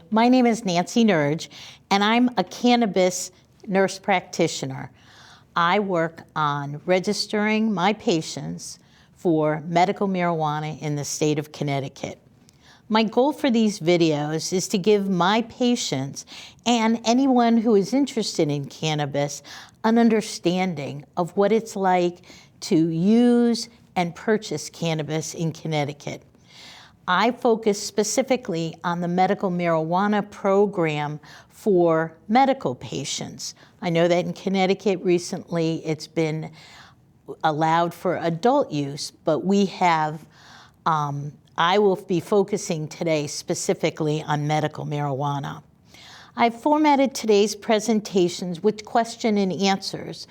Hi, my name is Nancy Nurge, and I'm a cannabis nurse practitioner. I work on registering my patients for medical marijuana in the state of Connecticut. My goal for these videos is to give my patients and anyone who is interested in cannabis an understanding of what it's like to use and purchase cannabis in Connecticut. I focus specifically on the medical marijuana program for medical patients. I know that in Connecticut recently it's been allowed for adult use, but we have, I will be focusing today specifically on medical marijuana. I've formatted today's presentations with question and answers.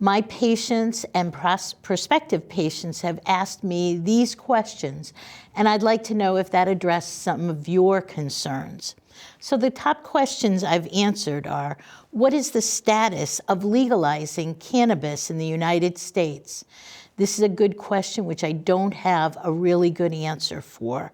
My patients and prospective patients have asked me these questions, and I'd like to know if that addressed some of your concerns. So the top questions I've answered are, what is the status of legalizing cannabis in the United States? This is a good question which I don't have a really good answer for.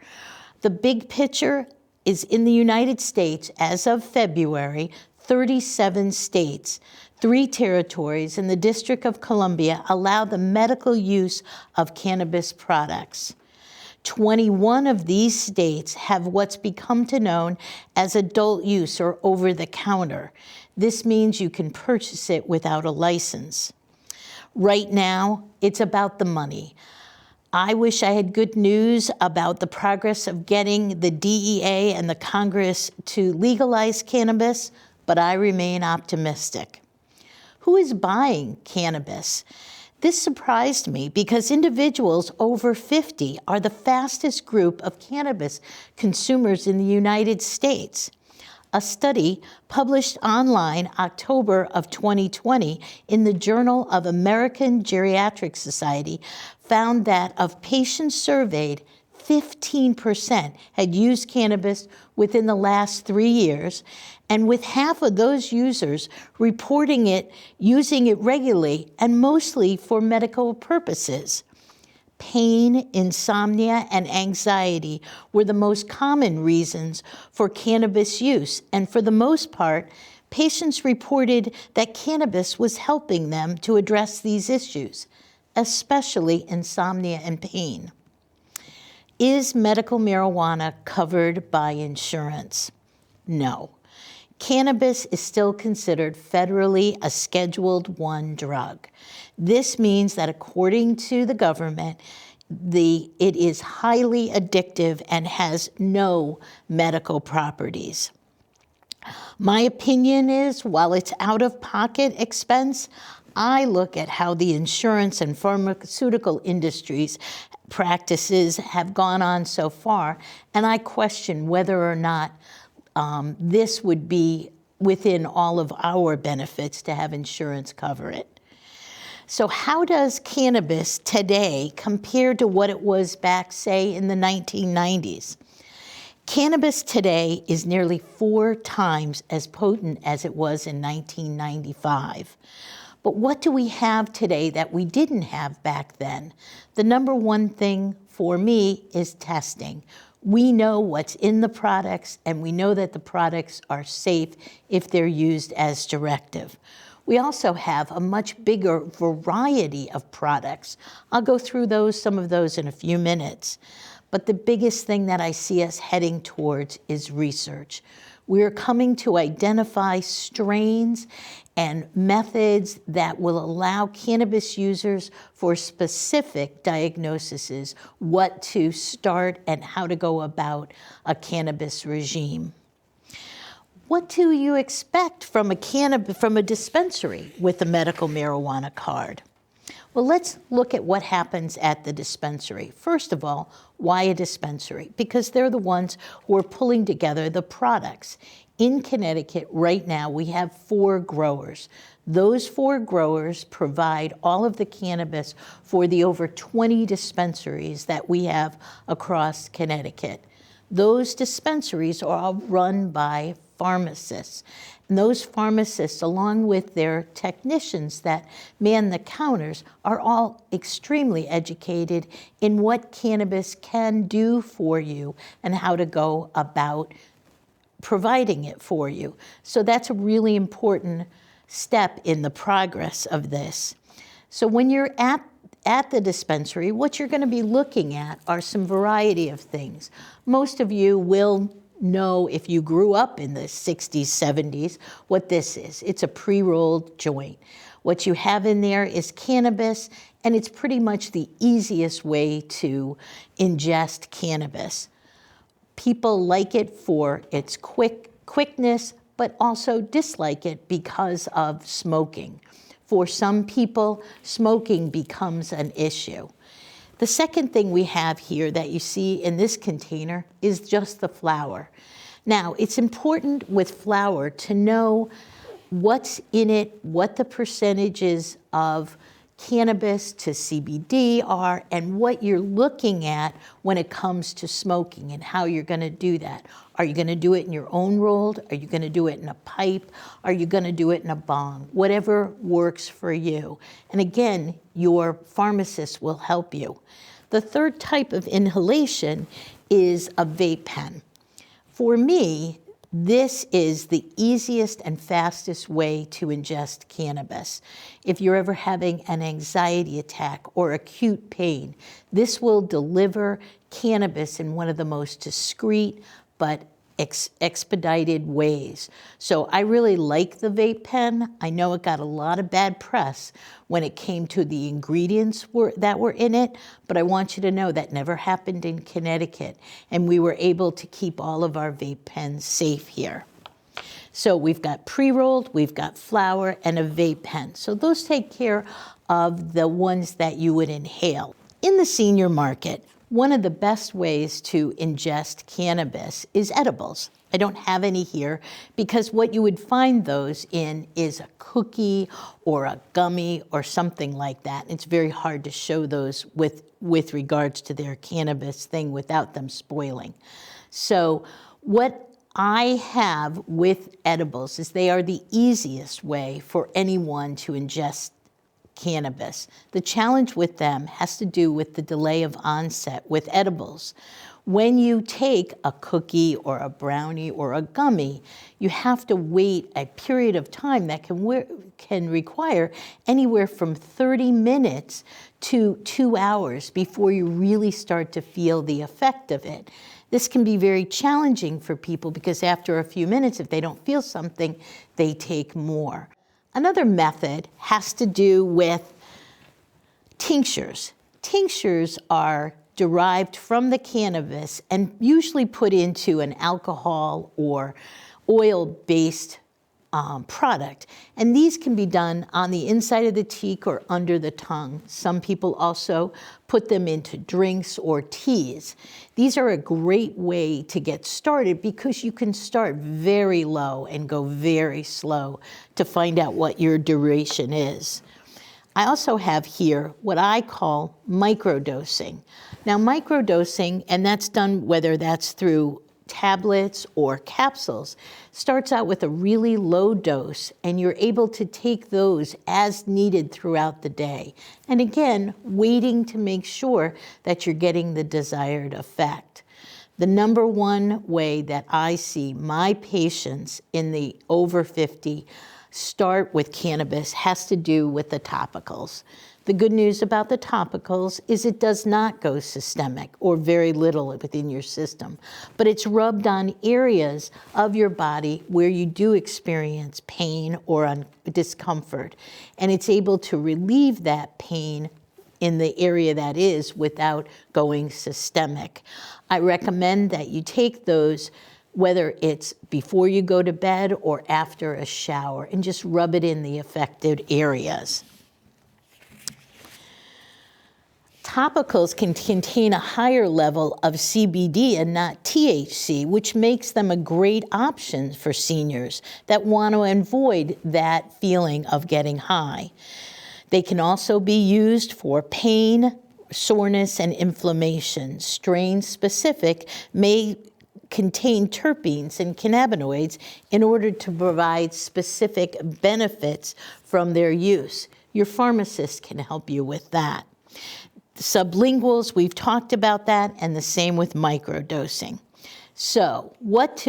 The big picture is in the United States, as of February, 37 states, 3 territories, and the District of Columbia allow the medical use of cannabis products. 21 of these states have what's become to known as adult use or over-the-counter. This means you can purchase it without a license. Right now, it's about the money. I wish I had good news about the progress of getting the DEA and the Congress to legalize cannabis, but I remain optimistic. Who is buying cannabis? This surprised me because individuals over 50 are the fastest group of cannabis consumers in the United States. A study published online October of 2020 in the Journal of American Geriatric Society found that of patients surveyed, 15% had used cannabis within the last 3 years, and with half of those users reporting it, using it regularly and mostly for medical purposes. Pain, insomnia, and anxiety were the most common reasons for cannabis use, and for the most part, patients reported that cannabis was helping them to address these issues, especially insomnia and pain. Is medical marijuana covered by insurance? No. Cannabis is still considered federally a Scheduled I drug. This means that according to the government, it is highly addictive and has no medical properties. My opinion is, while it's out-of-pocket expense, I look at how the insurance and pharmaceutical industries practices have gone on so far, and I question whether or not this would be within all of our benefits to have insurance cover it. So how does cannabis today compare to what it was back, say, in the 1990s? Cannabis today is nearly 4 times as potent as it was in 1995. But what do we have today that we didn't have back then? The number one thing for me is testing. We know what's in the products, and we know that the products are safe if they're used as directive. We also have a much bigger variety of products. I'll go through some of those in a few minutes. But the biggest thing that I see us heading towards is research. We're coming to identify strains and methods that will allow cannabis users for specific diagnoses what to start and how to go about a cannabis regime. What do you expect from a dispensary with a medical marijuana card? Well, let's look at what happens at the dispensary. First of all, why a dispensary? Because they're the ones who are pulling together the products. In Connecticut right now, we have 4 growers. Those 4 growers provide all of the cannabis for the over 20 dispensaries that we have across Connecticut. Those dispensaries are all run by pharmacists. And those pharmacists, along with their technicians that man the counters, are all extremely educated in what cannabis can do for you and how to go about providing it for you. So that's a really important step in the progress of this. So when you're at the dispensary, what you're going to be looking at are some variety of things. Most of you will know, if you grew up in the 60s, 70s, what this is. It's a pre-rolled joint. What you have in there is cannabis, and it's pretty much the easiest way to ingest cannabis. People like it for its quickness, but also dislike it because of smoking. For some people, smoking becomes an issue. The second thing we have here that you see in this container is just the flower. Now, it's important with flower to know what's in it, what the percentages of cannabis to CBD are, and what you're looking at when it comes to smoking and how you're going to do that. Are you going to do it in your own rolled? Are you going to do it in a pipe? Are you going to do it in a bong? Whatever works for you. And again, your pharmacist will help you. The third type of inhalation is a vape pen. For me, this is the easiest and fastest way to ingest cannabis. If you're ever having an anxiety attack or acute pain, this will deliver cannabis in one of the most discreet but expedited ways. So I really like the vape pen. I know it got a lot of bad press when it came to the ingredients that were in it, but I want you to know that never happened in Connecticut, and we were able to keep all of our vape pens safe here. So we've got pre-rolled, we've got flower, and a vape pen. So those take care of the ones that you would inhale. In the senior market, one of the best ways to ingest cannabis is edibles. I don't have any here because what you would find those in is a cookie or a gummy or something like that. It's very hard to show those with regards to their cannabis thing without them spoiling. So what I have with edibles is they are the easiest way for anyone to ingest cannabis. The challenge with them has to do with the delay of onset with edibles. When you take a cookie or a brownie or a gummy, you have to wait a period of time that can require anywhere from 30 minutes to 2 hours before you really start to feel the effect of it. This can be very challenging for people because after a few minutes, if they don't feel something, they take more. Another method has to do with tinctures. Tinctures are derived from the cannabis and usually put into an alcohol or oil-based product. And these can be done on the inside of the cheek or under the tongue. Some people also put them into drinks or teas. These are a great way to get started because you can start very low and go very slow to find out what your duration is. I also have here what I call microdosing. Now microdosing, and that's done whether that's through tablets or capsules, starts out with a really low dose, and you're able to take those as needed throughout the day. And again, waiting to make sure that you're getting the desired effect. The number one way that I see my patients in the over 50 start with cannabis has to do with the topicals. The good news about the topicals is it does not go systemic or very little within your system, but it's rubbed on areas of your body where you do experience pain or discomfort, and it's able to relieve that pain in the area that is without going systemic. I recommend that you take those whether it's before you go to bed or after a shower, and just rub it in the affected areas. Topicals can contain a higher level of CBD and not THC, which makes them a great option for seniors that want to avoid that feeling of getting high. They can also be used for pain, soreness, and inflammation. Strain-specific may contain terpenes and cannabinoids in order to provide specific benefits from their use. Your pharmacist can help you with that. Sublinguals, we've talked about that, and the same with microdosing. So what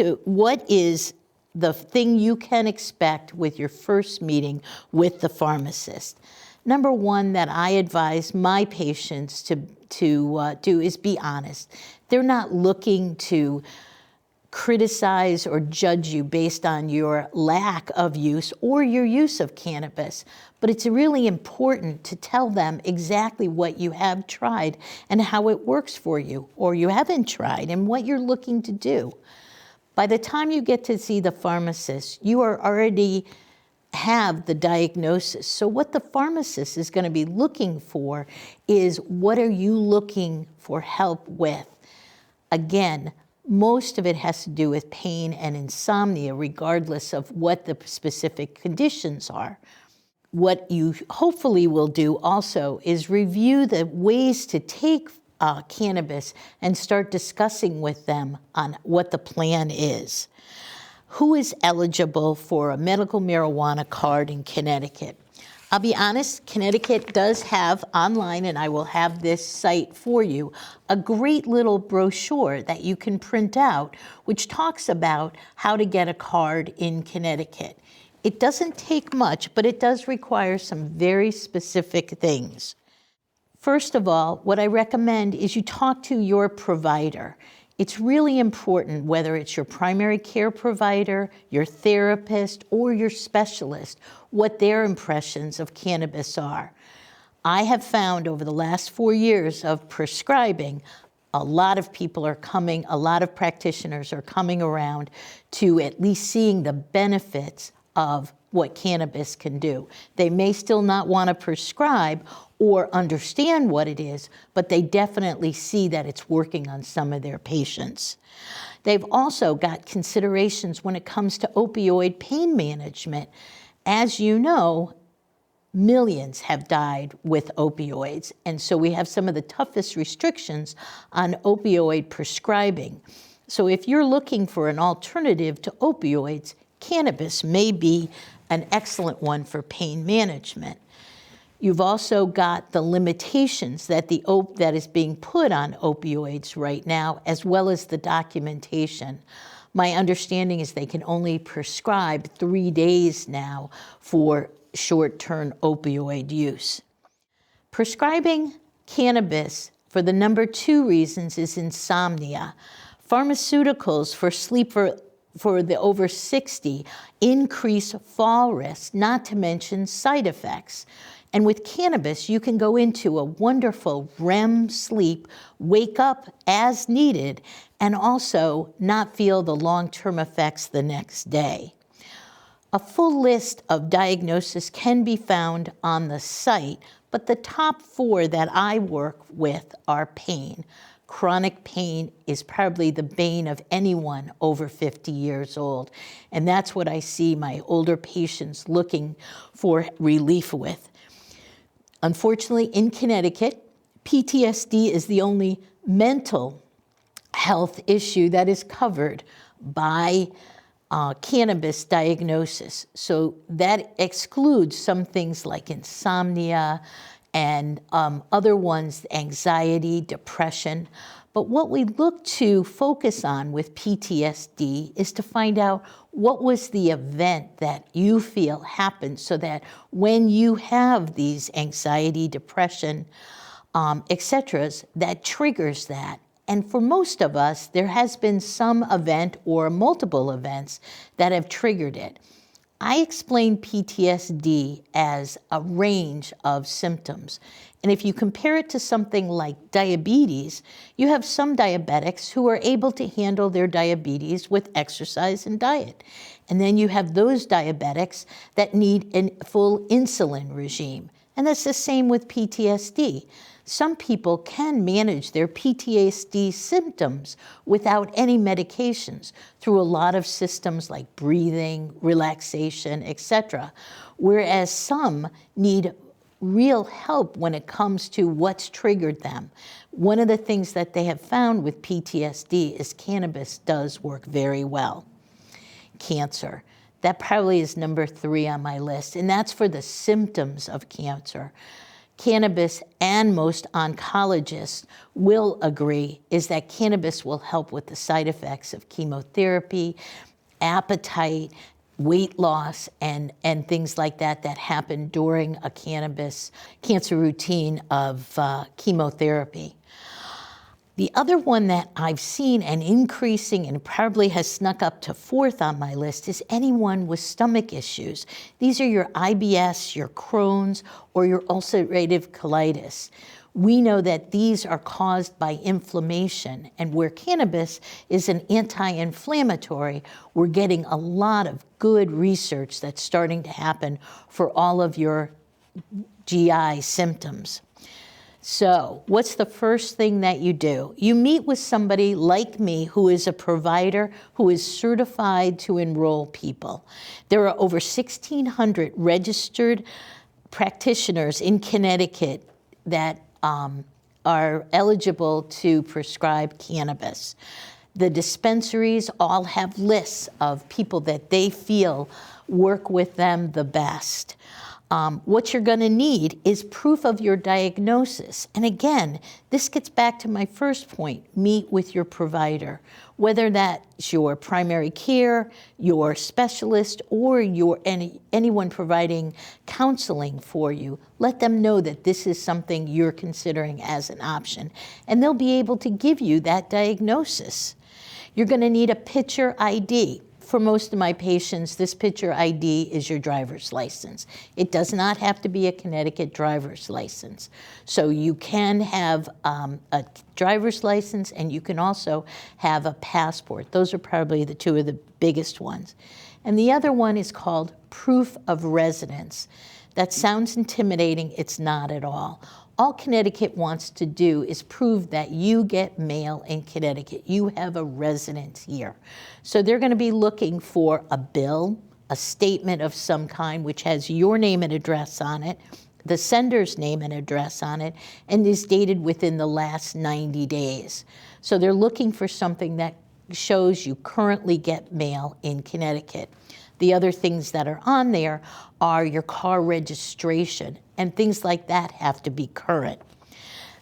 is the thing you can expect with your first meeting with the pharmacist? Number one that I advise my patients to do is be honest. They're not looking to criticize or judge you based on your lack of use or your use of cannabis. But it's really important to tell them exactly what you have tried and how it works for you, or you haven't tried and what you're looking to do. By the time you get to see the pharmacist, you are already have the diagnosis. So what the pharmacist is going to be looking for is, what are you looking for help with? Again, most of it has to do with pain and insomnia, regardless of what the specific conditions are. What you hopefully will do also is review the ways to take cannabis and start discussing with them on what the plan is. Who is eligible for a medical marijuana card in Connecticut? I'll be honest, Connecticut does have online, and I will have this site for you, a great little brochure that you can print out, which talks about how to get a card in Connecticut. It doesn't take much, but it does require some very specific things. First of all, what I recommend is you talk to your provider. It's really important, whether it's your primary care provider, your therapist, or your specialist, what their impressions of cannabis are. I have found over the last 4 years of prescribing, a lot of people are coming, a lot of practitioners are coming around to at least seeing the benefits of what cannabis can do. They may still not want to prescribe or understand what it is, but they definitely see that it's working on some of their patients. They've also got considerations when it comes to opioid pain management. As you know, millions have died with opioids, and so we have some of the toughest restrictions on opioid prescribing. So if you're looking for an alternative to opioids, cannabis may be an excellent one for pain management. You've also got the limitations that that is being put on opioids right now, as well as the documentation. My understanding is they can only prescribe 3 days now for short-term opioid use. Prescribing cannabis for the number 2 reasons is insomnia. Pharmaceuticals for sleep for the over 60 increase fall risk, not to mention side effects. And with cannabis, you can go into a wonderful REM sleep, wake up as needed, and also not feel the long-term effects the next day. A full list of diagnoses can be found on the site, but the top 4 that I work with are pain. Chronic pain is probably the bane of anyone over 50 years old, and that's what I see my older patients looking for relief with. Unfortunately, in Connecticut, PTSD is the only mental health issue that is covered by cannabis diagnosis. So that excludes some things like insomnia and other ones, anxiety, depression. But what we look to focus on with PTSD is to find out what was the event that you feel happened, so that when you have these anxiety, depression, etc., that triggers that. And for most of us, there has been some event or multiple events that have triggered it. I explain PTSD as a range of symptoms. And if you compare it to something like diabetes, you have some diabetics who are able to handle their diabetes with exercise and diet. And then you have those diabetics that need a full insulin regime. And that's the same with PTSD. Some people can manage their PTSD symptoms without any medications through a lot of systems like breathing, relaxation, etc., whereas some need real help when it comes to what's triggered them. One of the things that they have found with PTSD is cannabis does work very well. Cancer. That probably is number 3 on my list, and that's for the symptoms of cancer. cannabis and most oncologists will agree is that cannabis will help with the side effects of chemotherapy, appetite, weight loss, and things like that that happen during a cannabis cancer routine of chemotherapy. The other one that I've seen and increasing and probably has snuck up to 4th on my list is anyone with stomach issues. These are your IBS, your Crohn's, or your ulcerative colitis. We know that these are caused by inflammation, and where cannabis is an anti-inflammatory, we're getting a lot of good research that's starting to happen for all of your GI symptoms. So what's the first thing that you do? You meet with somebody like me who is a provider who is certified to enroll people. There are over 1,600 registered practitioners in Connecticut that are eligible to prescribe cannabis. The dispensaries all have lists of people that they feel work with them the best. What you're going to need is proof of your diagnosis. And again, this gets back to my first point, meet with your provider. Whether that's your primary care, your specialist, or anyone providing counseling for you, let them know that this is something you're considering as an option. And they'll be able to give you that diagnosis. You're going to need a picture ID. For most of my patients, this picture ID is your driver's license. It does not have to be a Connecticut driver's license. So you can have a driver's license, and you can also have a passport. Those are probably the two of the biggest ones. And the other one is called proof of residence. That sounds intimidating. It's not at all. All Connecticut wants to do is prove that you get mail in Connecticut. You have a residence here. So they're going to be looking for a bill, a statement of some kind, which has your name and address on it, the sender's name and address on it, and is dated within the last 90 days. So they're looking for something that shows you currently get mail in Connecticut. The other things that are on there are your car registration, and things like that have to be current.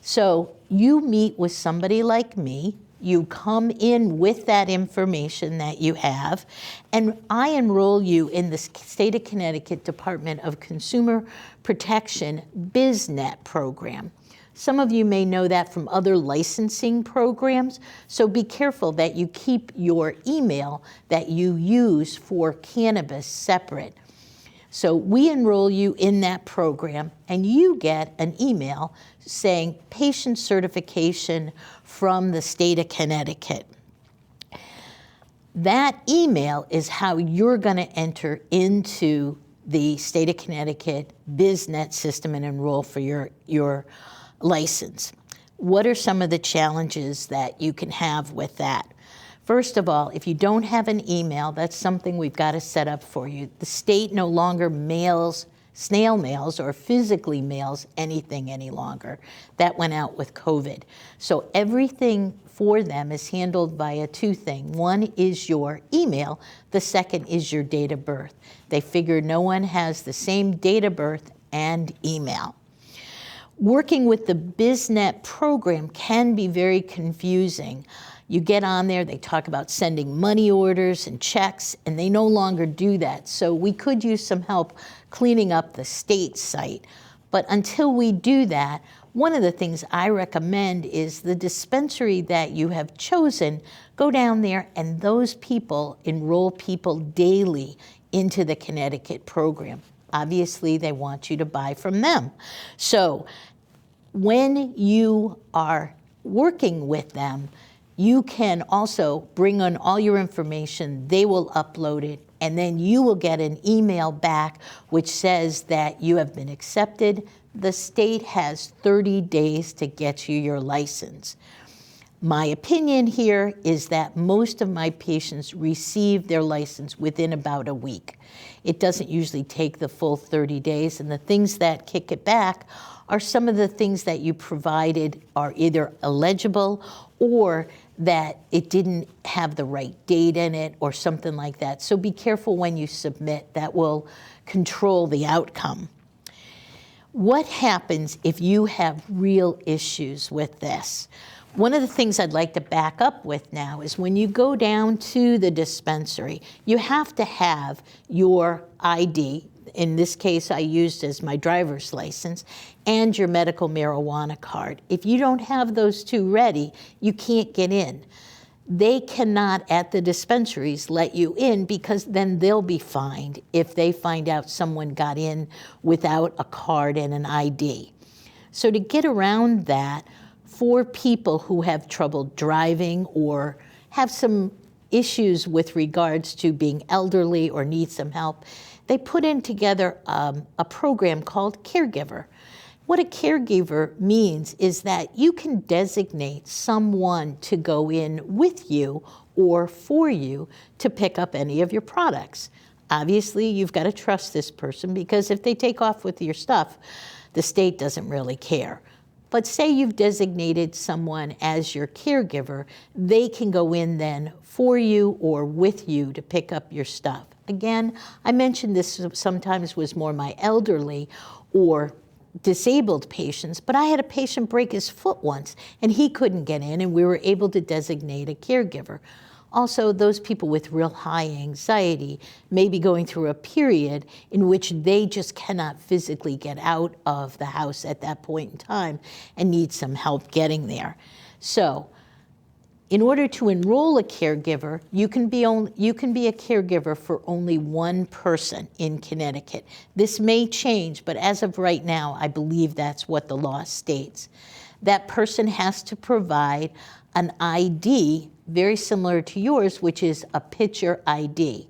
So you meet with somebody like me, you come in with that information that you have, and I enroll you in the State of Connecticut Department of Consumer Protection BizNet program. Some of you may know that from other licensing programs, so be careful that you keep your email that you use for cannabis separate. So we enroll you in that program, and you get an email saying patient certification from the state of Connecticut. That email is how you're going to enter into the state of Connecticut BizNet system and enroll for your license. What are some of the challenges that you can have with that? First of all, if you don't have an email, that's something we've got to set up for you. The state no longer mails, snail mails, or physically mails anything any longer. That went out with COVID. So everything for them is handled via two things. One is your email. The second is your date of birth. They figure no one has the same date of birth and email. Working with the BizNet program can be very confusing. You get on there, they talk about sending money orders and checks, and they no longer do that. So we could use some help cleaning up the state site. But until we do that, one of the things I recommend is the dispensary that you have chosen, go down there and those people enroll people daily into the Connecticut program. Obviously, they want you to buy from them. So when you are working with them, you can also bring on all your information, they will upload it, and then you will get an email back which says that you have been accepted. The state has 30 days to get you your license. My opinion here is that most of my patients receive their license within about a week. It doesn't usually take the full 30 days, and the things that kick it back are some of the things that you provided are either illegible or that it didn't have the right date in it or something like that. So be careful when you submit. That will control the outcome. What happens if you have real issues with this? One of the things I'd like to back up with now is when you go down to the dispensary, you have to have your ID. In this case, I used as my driver's license, and your medical marijuana card. If you don't have those two ready, you can't get in. They cannot, at the dispensaries, let you in because then they'll be fined if they find out someone got in without a card and an ID. So to get around that, for people who have trouble driving or have some issues with regards to being elderly or need some help, they put in together a program called Caregiver. What a caregiver means is that you can designate someone to go in with you or for you to pick up any of your products. Obviously, you've got to trust this person because if they take off with your stuff, the state doesn't really care. But say you've designated someone as your caregiver, they can go in then for you or with you to pick up your stuff. Again, I mentioned this sometimes was more my elderly or disabled patients, but I had a patient break his foot once and he couldn't get in, and we were able to designate a caregiver. Also, those people with real high anxiety may be going through a period in which they just cannot physically get out of the house at that point in time and need some help getting there. So, in order to enroll a caregiver, you can be a caregiver for only one person in Connecticut. This may change, but as of right now, I believe that's what the law states. That person has to provide an ID very similar to yours, which is a picture ID.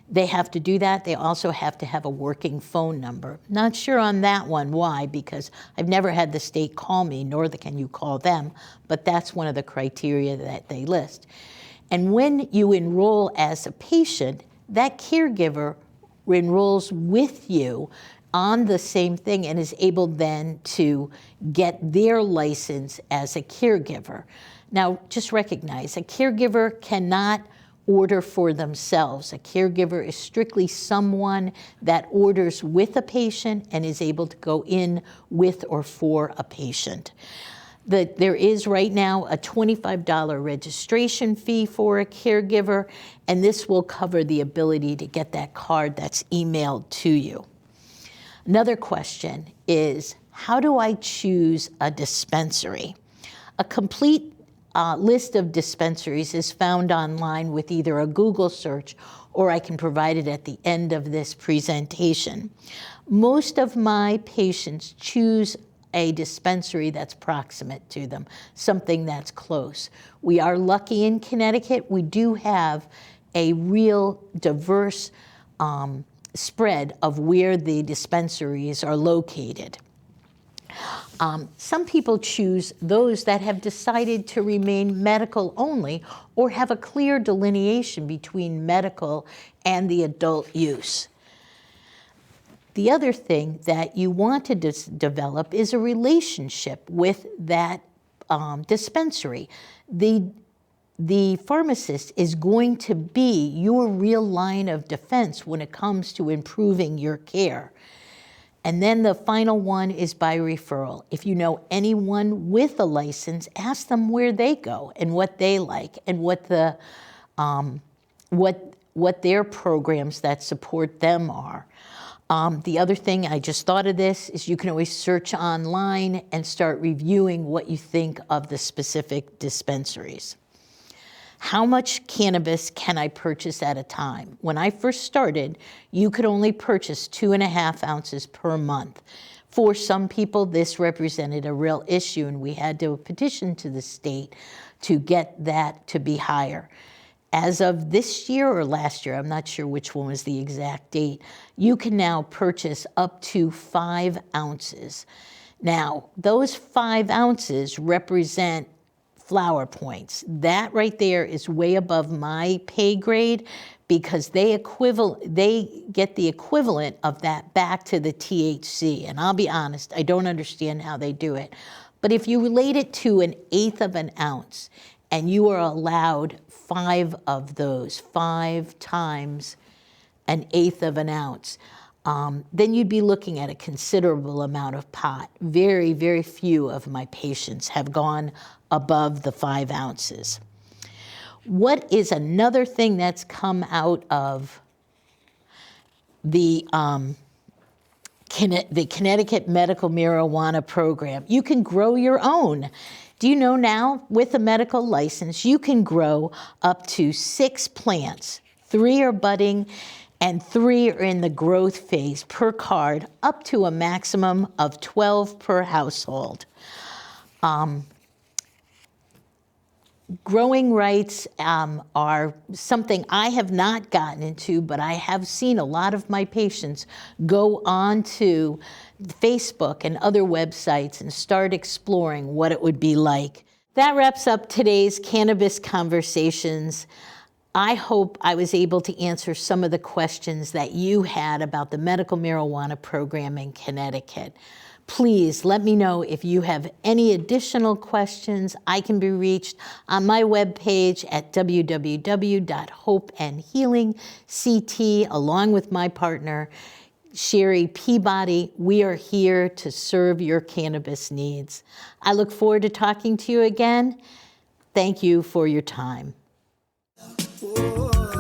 They have to do that. They also have to have a working phone number. Not sure on that one why, because I've never had the state call me, nor can you call them, but that's one of the criteria that they list. And when you enroll as a patient, that caregiver enrolls with you on the same thing and is able then to get their license as a caregiver. Now, just recognize, a caregiver cannot order for themselves. A caregiver is strictly someone that orders with a patient and is able to go in with or for a patient. There is right now a $25 registration fee for a caregiver, and this will cover the ability to get that card that's emailed to you. Another question is, how do I choose a dispensary? A complete list of dispensaries is found online with either a Google search or I can provide it at the end of this presentation. Most of my patients choose a dispensary that's proximate to them, something that's close. We are lucky in Connecticut. We do have a real diverse spread of where the dispensaries are located. Some people choose those that have decided to remain medical only or have a clear delineation between medical and the adult use. The other thing that you want to develop is a relationship with that dispensary. The pharmacist is going to be your real line of defense when it comes to improving your care. And then the final one is by referral. If you know anyone with a license, ask them where they go and what they like and what their programs that support them are. The other thing, I just thought of this, is you can always search online and start reviewing what you think of the specific dispensaries. How much cannabis can I purchase at a time? When I first started, you could only purchase 2.5 ounces per month. For some people, this represented a real issue, and we had to petition to the state to get that to be higher. As of this year or last year, I'm not sure which one was the exact date, you can now purchase up to 5 ounces. Now, those 5 ounces represent flower points. That right there is way above my pay grade because they get the equivalent of that back to the THC. And I'll be honest, I don't understand how they do it. But if you relate it to 1/8 of an ounce and you are allowed 5 of those, 5 times 1/8 of an ounce, then you'd be looking at a considerable amount of pot. Very, very few of my patients have gone above the 5 ounces. What is another thing that's come out of the Connecticut Medical Marijuana Program? You can grow your own. Do you know now, with a medical license, you can grow up to 6 plants. 3 are budding and 3 are in the growth phase per card, up to a maximum of 12 per household. Growing rights are something I have not gotten into, but I have seen a lot of my patients go on to Facebook and other websites and start exploring what it would be like. That wraps up today's Cannabis Conversations. I hope I was able to answer some of the questions that you had about the medical marijuana program in Connecticut. Please let me know if you have any additional questions. I can be reached on my webpage at www.hopeandhealingct, along with my partner, Sherry Peabody. We are here to serve your cannabis needs. I look forward to talking to you again. Thank you for your time. Whoa.